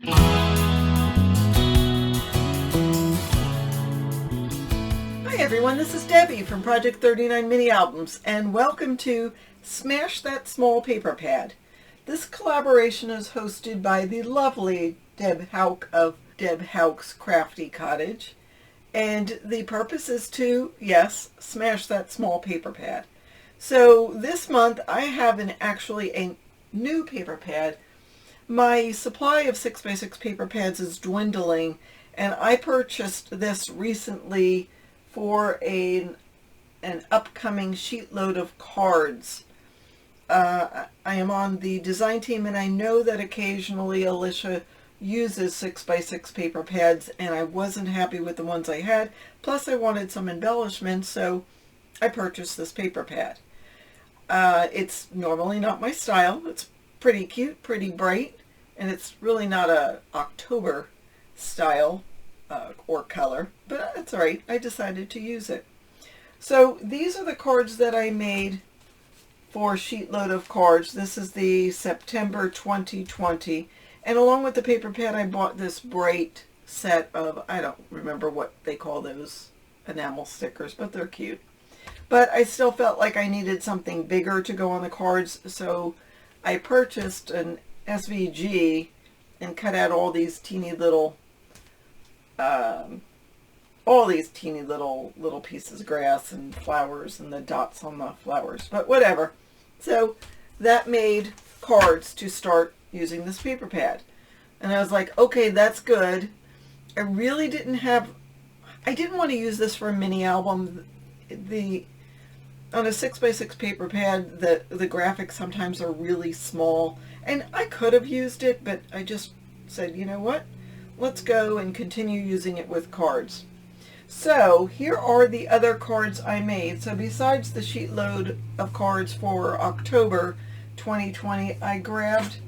Hi everyone, this is Debbie from Project 39 Mini Albums, and welcome to Smash That Small Paper Pad. This collaboration is hosted by the lovely Deb Hauk of Deb Hauk's Crafty Cottage, and the purpose is to, yes, smash that small paper pad. So this month I have actually a new paper pad. My supply of 6x6 paper pads is dwindling, and I purchased this recently for an upcoming sheet load of cards. I am on the design team, and I know that occasionally Alicia uses 6x6 paper pads, and I wasn't happy with the ones I had. Plus I wanted some embellishments, so I purchased this paper pad. It's normally not my style. It's pretty cute, pretty bright, and it's really not a October style or color, but it's all right. I decided to use it. So these are the cards that I made for Sheetload of Cards. This is the September 2020, and along with the paper pad I bought this bright set of, I don't remember what they call those enamel stickers, but they're cute. But I still felt like I needed something bigger to go on the cards, so I purchased an SVG and cut out all these teeny little little pieces of grass and flowers and the dots on the flowers, but whatever. So that made cards to start using this paper pad, and I was like, okay, that's good. I really didn't want to use this for a mini album. On a 6x6 paper pad, the graphics sometimes are really small, and I could have used it, but I just said, you know what? Let's go and continue using it with cards. So here are the other cards I made. So besides the sheet load of cards for October 2020, I grabbed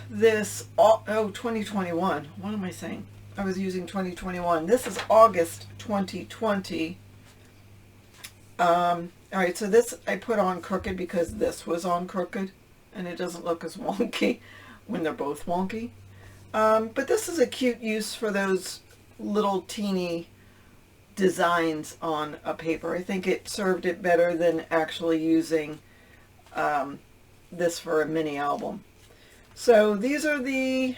this, 2021. What am I saying? I was using 2021. This is August 2020. All right, so this I put on crooked because this was on crooked, and it doesn't look as wonky when they're both wonky. But this is a cute use for those little teeny designs on a paper. I think it served it better than actually using this for a mini album. So these are the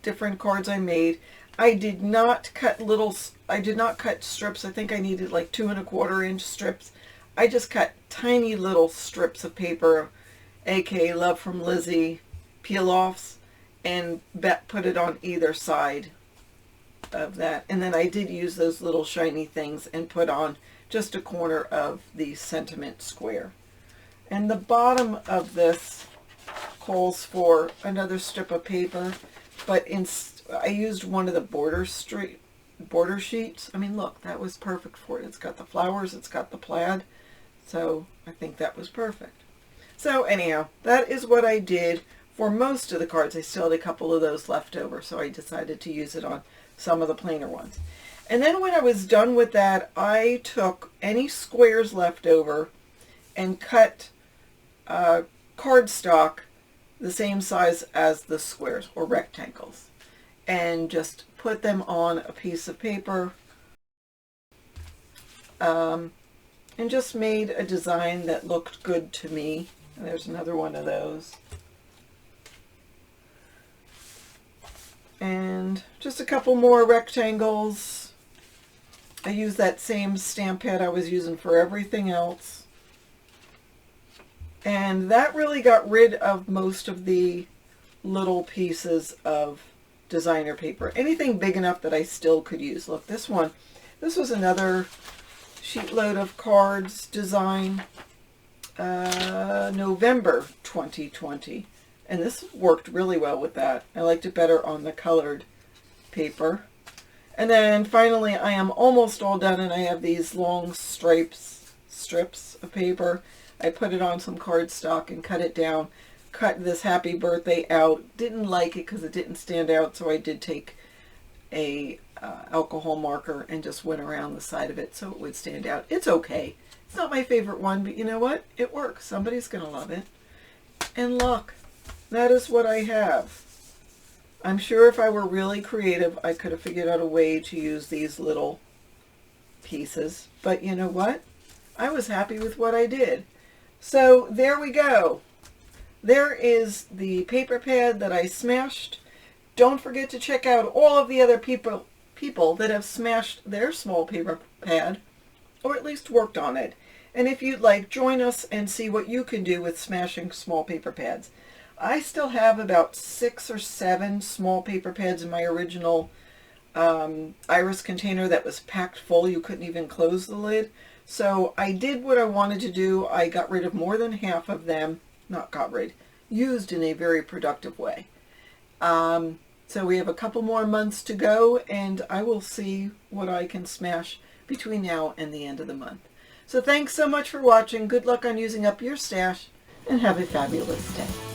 different cards I made. I did not cut strips. I think I needed like 2 1/4 inch strips. I just cut tiny little strips of paper, aka Love from Lizzie peel-offs, and put it on either side of that. And then I did use those little shiny things and put on just a corner of the sentiment square. And the bottom of this calls for another strip of paper, but I used one of the border sheets. I mean, look, that was perfect for it. It's got the flowers, it's got the plaid, so I think that was perfect. So anyhow, that is what I did for most of the cards. I still had a couple of those left over, so I decided to use it on some of the plainer ones. And then when I was done with that, I took any squares left over and cut cardstock the same size as the squares, or rectangles, and just put them on a piece of paper, and just made a design that looked good to me. And there's another one of those. And just a couple more rectangles. I used that same stamp pad I was using for everything else. And that really got rid of most of the little pieces of designer paper. Anything big enough that I still could use. Look, this one. This was another sheet load of cards design, November 2020. And this worked really well with that. I liked it better on the colored paper. And then finally, I am almost all done, and I have these long strips of paper. I put it on some cardstock and cut it down. Cut this happy birthday out. Didn't like it because it didn't stand out, so I did take a alcohol marker and just went around the side of it so it would stand out. It's okay. It's not my favorite one, but you know what? It works. Somebody's going to love it. And look, that is what I have. I'm sure if I were really creative, I could have figured out a way to use these little pieces. But you know what? I was happy with what I did. So there we go. There is the paper pad that I smashed. Don't forget to check out all of the other people that have smashed their small paper pad, or at least worked on it. And if you'd like, join us and see what you can do with smashing small paper pads. I still have about 6 or 7 small paper pads in my original iris container that was packed full. You couldn't even close the lid. So I did what I wanted to do. I got rid of more than half of them. Not got rid, used in a very productive way. So we have a couple more months to go, and I will see what I can smash between now and the end of the month. So thanks so much for watching. Good luck on using up your stash, and have a fabulous day.